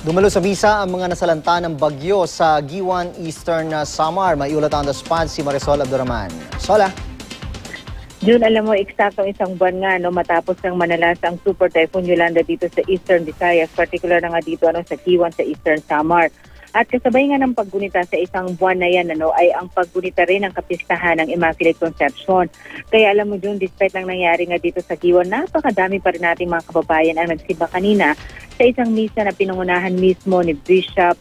Dumalo sa bisa ang mga nasalanta ng bagyo sa Giwan, Eastern Samar. May ulat on the spot si Marisol Abdurrahman. Sola. June, alam mo, eksaktong isang buwan nga matapos ng manalas ang Super Typhoon Yolanda dito sa Eastern Visayas, particular na nga dito sa Giwan sa Eastern Samar. At kasabay nga ng paggunita sa isang buwan na yan ay ang paggunita rin ng kapistahan ng Immaculate Conception. Kaya alam mo June, despite lang nangyari nga dito sa Giwan, napakadami pa rin nating mga kababayan ang nagsimba kanina sa isang misa na pinangunahan mismo ni Bishop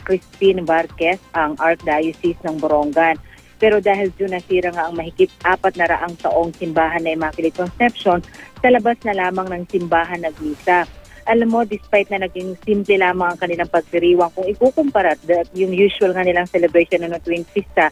Crispin Varquez, ang Archdiocese ng Borongan. Pero dahil June, nasira nga ang mahigit 400 taong simbahan na Immaculate Conception, sa labas na lamang ng simbahan nagmisa. Alam mo, despite na naging simple lamang ang kanilang pagdiriwang, kung ikukumpara yung usual nga nilang celebration ng tuwing pista,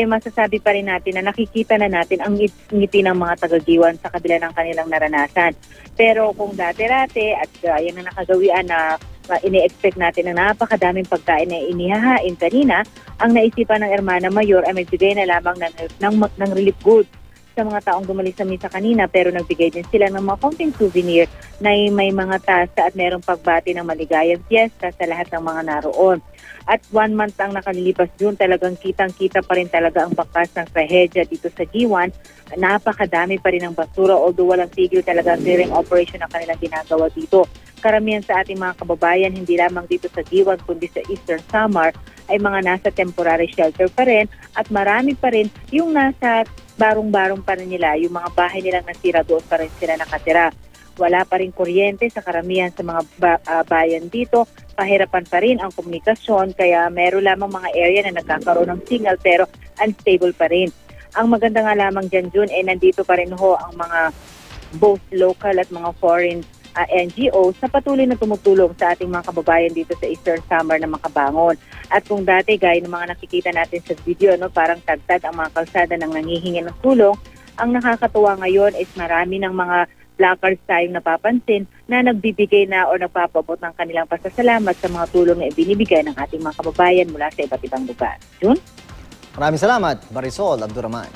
masasabi pa rin natin na nakikita na natin ang ngiti ng mga taga-Giwan sa kabila ng kanilang naranasan. Pero kung dati-rate at yan ang nakagawian na ini-expect natin na napakadaming pagkain na inihahain kanina, ang naisipan ng Hermana Mayor ay magbigay na lamang ng relief goods sa mga taong dumali sa misa kanina, pero nagbigay din sila ng mga konting souvenir na may mga tasa at merong pagbati ng maligayang fiesta sa lahat ng mga naroon. At 1 month ang nakalilipas June, talagang kitang-kita pa rin talaga ang bakas ng trahedya dito sa Giwan. Napakadami pa rin ng basura, although walang tigil talaga ang clearing operation na kanilang ginagawa dito. Karamihan sa ating mga kababayan, hindi lamang dito sa Giwan kundi sa Eastern Samar, ay mga nasa temporary shelter pa rin, at marami pa rin yung nasa barong-barong pa rin nila, yung mga bahay nilang nasira, doon pa rin sila nakatira. Wala pa rin kuryente sa karamihan sa mga bayan dito, pahirapan pa rin ang komunikasyon, kaya meron lamang mga area na nagkakaroon ng signal pero unstable pa rin. Ang maganda nga lamang dyan, June, nandito pa rin ang mga both local at mga foreign NGO sa patuloy na tumutulong sa ating mga kababayan dito sa Eastern Samar na makabangon. At kung dati, gaya ng mga nakikita natin sa video, parang tagtad ang mga kalsada ng nangihingi ng tulong, ang nakakatuwa ngayon is marami ng mga placards tayong napapansin na nagbibigay na o nagpapabot ng kanilang pasasalamat sa mga tulong na ibinibigay ng ating mga kababayan mula sa iba't ibang lugar. June? Maraming salamat, Marisol Abdurrahman.